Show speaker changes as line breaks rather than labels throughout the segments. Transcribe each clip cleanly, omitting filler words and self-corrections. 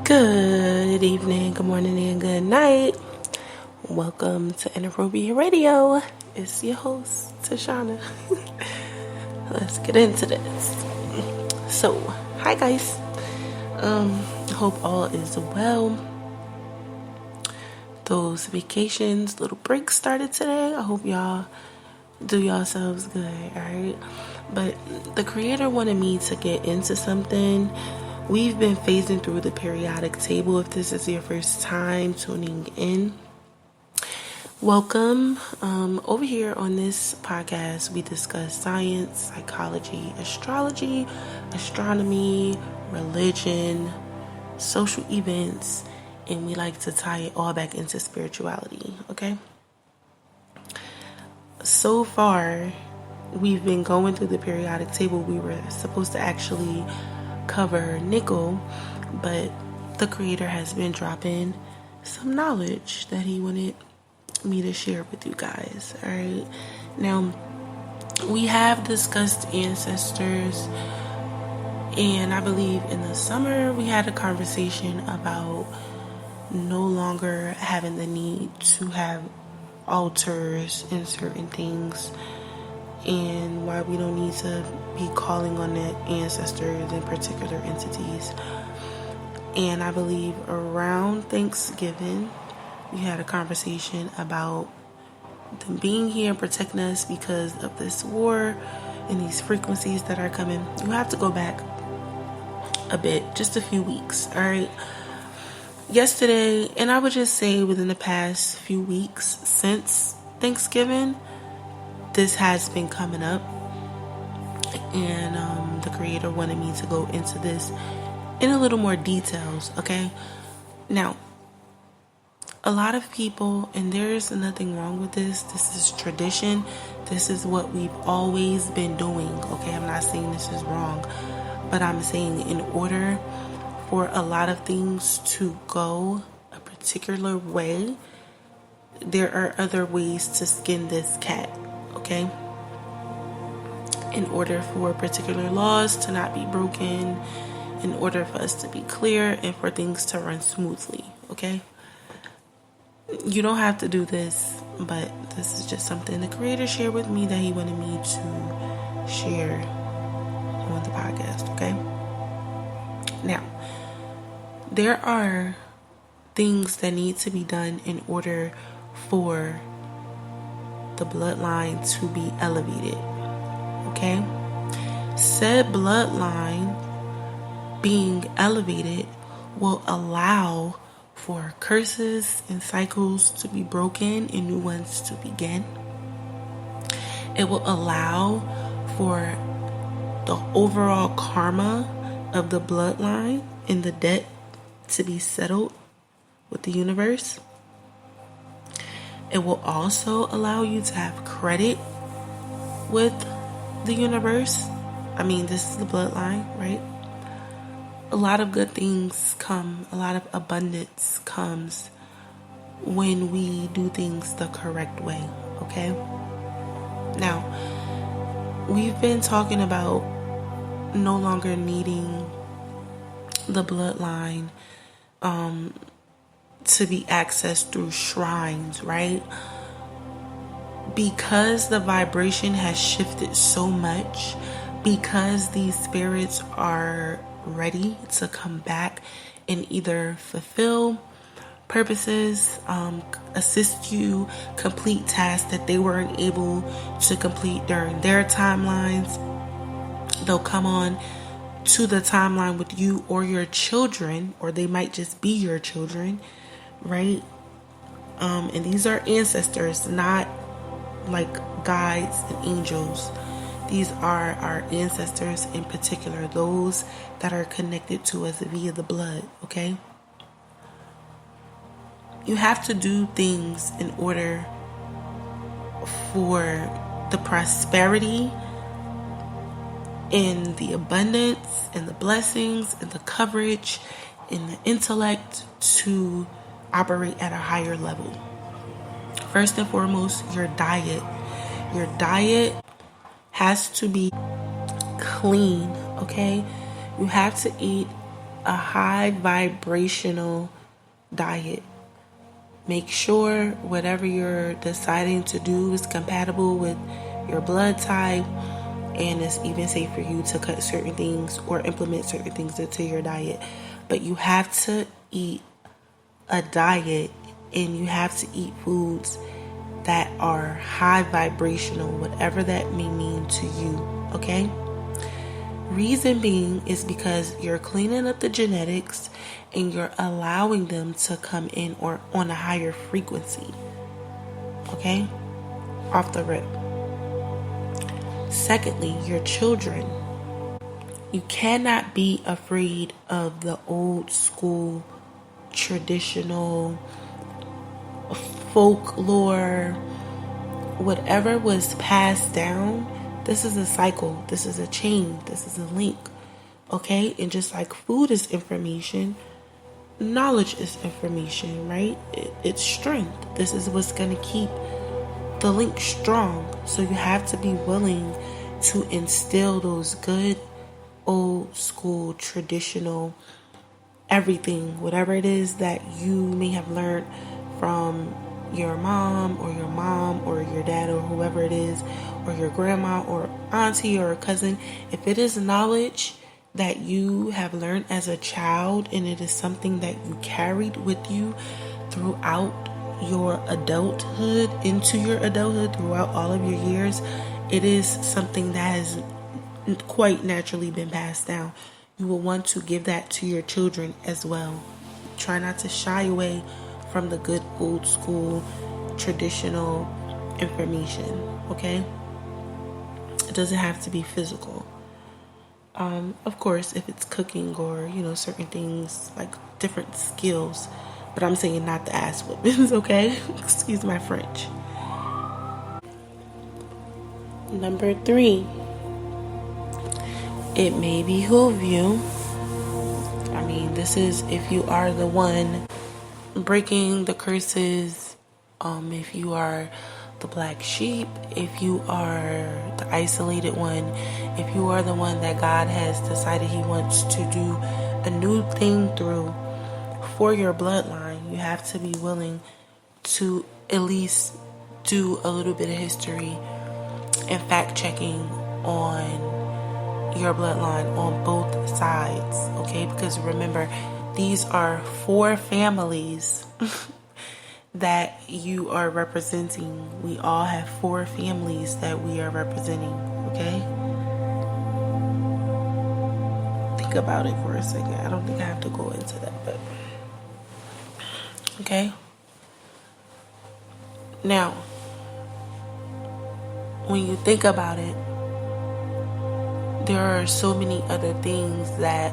Good evening, good morning, and good night. Welcome to Inappropriate Radio. It's your host, Tashana. Let's get into this. So, hi guys. Hope all is well. Those vacations, little breaks started today. I hope y'all do yourselves good, alright? But the creator wanted me to get into something. We've been phasing through the periodic table. If this is your first time tuning in, welcome. Over here on this podcast, we discuss science, psychology, astrology, astronomy, religion, social events, and we like to tie it all back into spirituality, okay? So far, we've been going through the periodic table. We were supposed to actually cover nickel, but the creator has been dropping some knowledge that he wanted me to share with you guys. All right, now we have discussed ancestors, and I believe in the summer we had a conversation about no longer having the need to have altars in certain things, and why we don't need to be calling on the ancestors and particular entities. And I believe around Thanksgiving, we had a conversation about them being here and protecting us because of this war and these frequencies that are coming. You have to go back a bit, just a few weeks, all right? Yesterday, and I would just say within the past few weeks since Thanksgiving, this has been coming up, and the creator wanted me to go into this in a little more details, okay? Now, a lot of people, and there's nothing wrong with this is tradition, this is what we've always been doing, okay? I'm not saying this is wrong, but I'm saying in order for a lot of things to go a particular way, there are other ways to skin this cat. Okay, in order for particular laws to not be broken, in order for us to be clear and for things to run smoothly, okay? You don't have to do this, but this is just something the creator shared with me that he wanted me to share on the podcast, okay? Now, there are things that need to be done in order for the bloodline to be elevated, okay? Said bloodline being elevated will allow for curses and cycles to be broken and new ones to begin. It will allow for the overall karma of the bloodline and the debt to be settled with the universe. It will also allow you to have credit with the universe. I mean, this is the bloodline, right? A lot of good things come, a lot of abundance comes when we do things the correct way, okay? Now, we've been talking about no longer needing the bloodline to be accessed through shrines, right? Because the vibration has shifted so much, because these spirits are ready to come back and either fulfill purposes, assist you, complete tasks that they weren't able to complete during their timelines. They'll come on to the timeline with you or your children, or they might just be your children, right? And these are ancestors, not like guides and angels. These are our ancestors, in particular, those that are connected to us via the blood, okay? You have to do things in order for the prosperity and the abundance and the blessings and the coverage and the intellect to operate at a higher level. First and foremost, your diet. Your diet has to be clean, okay? You have to eat a high vibrational diet. Make sure whatever you're deciding to do is compatible with your blood type, and it's even safe for you to cut certain things or implement certain things into your diet. But you have to eat a diet, and you have to eat foods that are high vibrational, whatever that may mean to you, okay? Reason being is because you're cleaning up the genetics and you're allowing them to come in or on a higher frequency, okay? Off the rip. Secondly, your children. You cannot be afraid of the old school, traditional, folklore, whatever was passed down. This is a cycle. This is a chain. This is a link. Okay? And just like food is information, knowledge is information, right? It's strength. This is what's going to keep the link strong. So you have to be willing to instill those good, old school, traditional, everything, whatever it is that you may have learned from your mom or your dad or whoever it is, or your grandma or auntie or a cousin. If it is knowledge that you have learned as a child and it is something that you carried with you throughout your adulthood, into your adulthood, throughout all of your years, it is something that has quite naturally been passed down. You will want to give that to your children as well. Try not to shy away from the good old school traditional information, okay? It doesn't have to be physical. Of course, if it's cooking or, certain things like different skills, but I'm saying not the ass whippings, okay? Excuse my French. Number 3, it may behoove you. This is if you are the one breaking the curses, if you are the black sheep, if you are the isolated one, if you are the one that God has decided He wants to do a new thing through for your bloodline, you have to be willing to at least do a little bit of history and fact checking on your bloodline on both sides, okay? Because remember, these are 4 families that you are representing. We all have 4 families that we are representing, okay? Think about it for a second. I don't think I have to go into that, but okay? Now, when you think about it, there are so many other things that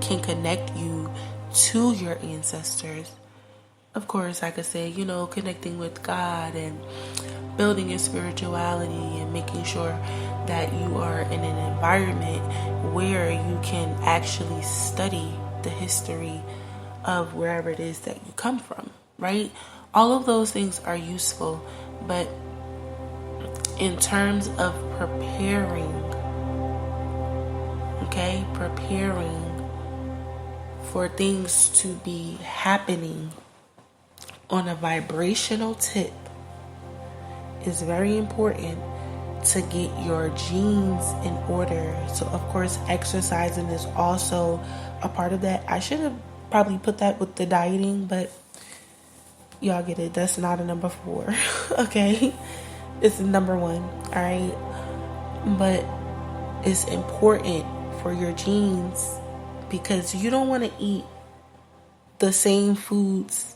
can connect you to your ancestors. Of course, I could say, connecting with God and building your spirituality and making sure that you are in an environment where you can actually study the history of wherever it is that you come from, right? All of those things are useful, but in terms of preparing for things to be happening on a vibrational tip, is very important to get your genes in order. So of course, exercising is also a part of that. I should have probably put that with the dieting, but y'all get it. That's not a number 4. Okay? It's number 1. All right? But it's important for your genes, because you don't want to eat the same foods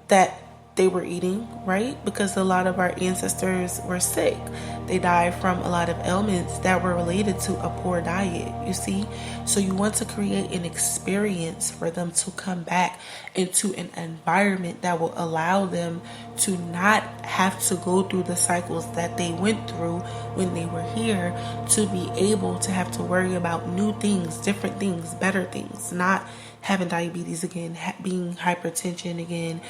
that they were eating, right? Because a lot of our ancestors were sick. They died from a lot of ailments that were related to a poor diet, you see? So you want to create an experience for them to come back into an environment that will allow them to not have to go through the cycles that they went through when they were here, to be able to have to worry about new things, different things, better things, not having diabetes again, being hypertension again,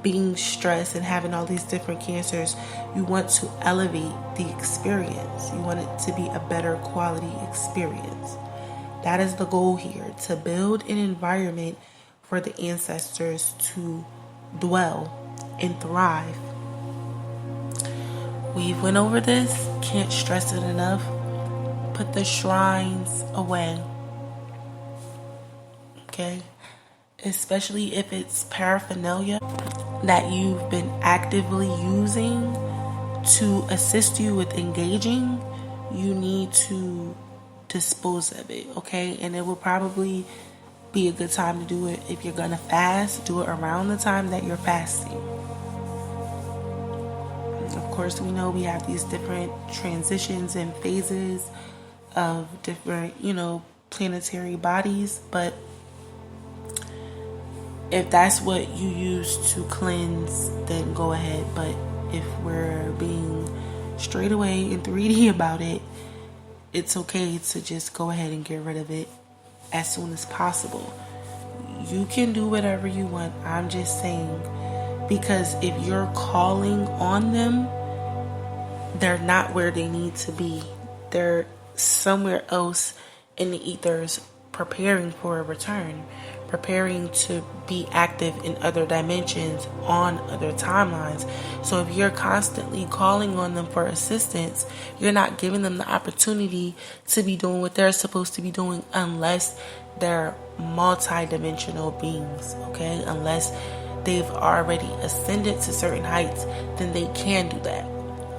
being stressed and having all these different cancers. You want to elevate the experience. You want it to be a better quality experience. That is the goal here, to build an environment for the ancestors to dwell and thrive. We went over this, can't stress it enough. Put the shrines away. Okay? Especially if it's paraphernalia that you've been actively using to assist you with engaging, you need to dispose of it, okay? And it will probably be a good time to do it. If you're gonna fast, do it around the time that you're fasting. Of course, we know we have these different transitions and phases of different, planetary bodies, but if that's what you use to cleanse, then go ahead. But if we're being straight away and 3D about it, it's okay to just go ahead and get rid of it as soon as possible. You can do whatever you want. I'm just saying, because if you're calling on them, they're not where they need to be. They're somewhere else in the ethers, preparing for a return, preparing to be active in other dimensions on other timelines. So if you're constantly calling on them for assistance, you're not giving them the opportunity to be doing what they're supposed to be doing, unless they're multi-dimensional beings, okay? Unless they've already ascended to certain heights, then they can do that,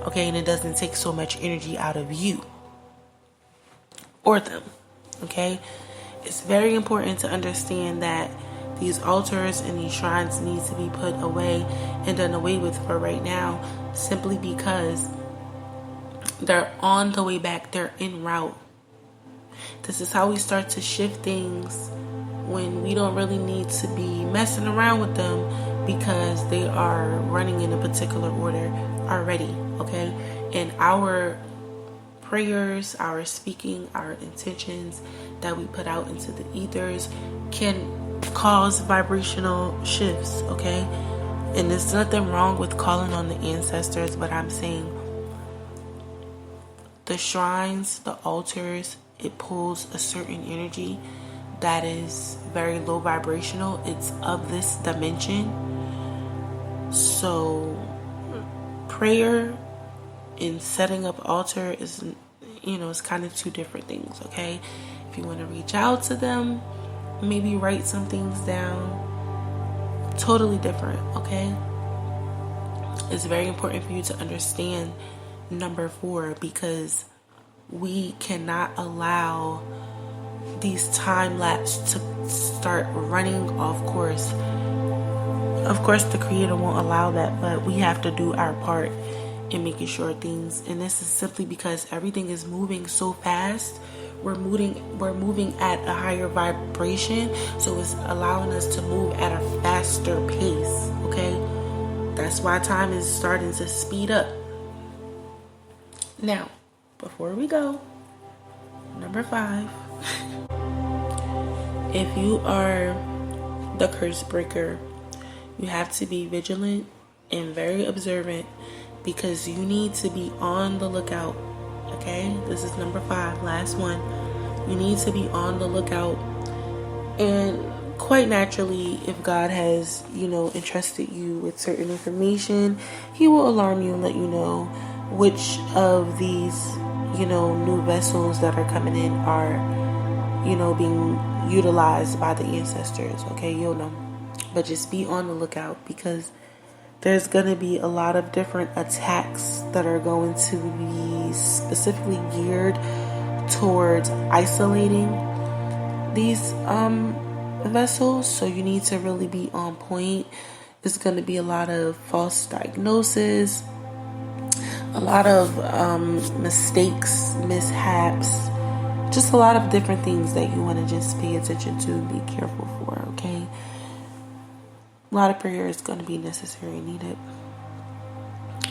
okay? And it doesn't take so much energy out of you or them, okay? It's very important to understand that these altars and these shrines need to be put away and done away with for right now, simply because they're on the way back. They're en route. This is how we start to shift things when we don't really need to be messing around with them, because they are running in a particular order already, okay? And our prayers, our speaking, our intentions that we put out into the ethers can cause vibrational shifts, okay? And there's nothing wrong with calling on the ancestors, but I'm saying the shrines, the altars, it pulls a certain energy that is very low vibrational. It's of this dimension. So prayer and setting up altar is, it's kind of two different things, okay? If you want to reach out to them, maybe write some things down. Totally different, okay? It's very important for you to understand number 4, because we cannot allow these time lapse to start running off course. Of course, the Creator won't allow that, but we have to do our part in making sure things, and this is simply because everything is moving so fast. We're moving at a higher vibration, so it's allowing us to move at a faster pace, okay? That's why time is starting to speed up. Now, before we go, number 5. If you are the curse breaker, you have to be vigilant and very observant, because you need to be on the lookout, okay? This is number 5, last one. You need to be on the lookout. And quite naturally, if God has, entrusted you with certain information, He will alarm you and let you know which of these, new vessels that are coming in are, being utilized by the ancestors, okay? You'll know. But just be on the lookout, because there's going to be a lot of different attacks that are going to be specifically geared towards isolating these vessels. So you need to really be on point. There's going to be a lot of false diagnosis, a lot of mistakes, mishaps, just a lot of different things that you want to just pay attention to and be careful for, okay? A lot of prayer is going to be necessary and needed.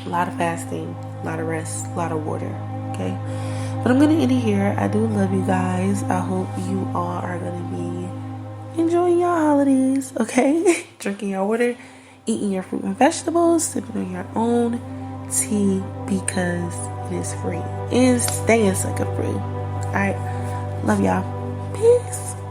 A lot of fasting, a lot of rest, a lot of water, okay? But I'm going to end it here. I do love you guys. I hope you all are going to be enjoying your holidays, okay? Drinking your water, eating your fruit and vegetables, sipping on your own tea, because it is free. And staying sucker free. Alright, love y'all. Peace.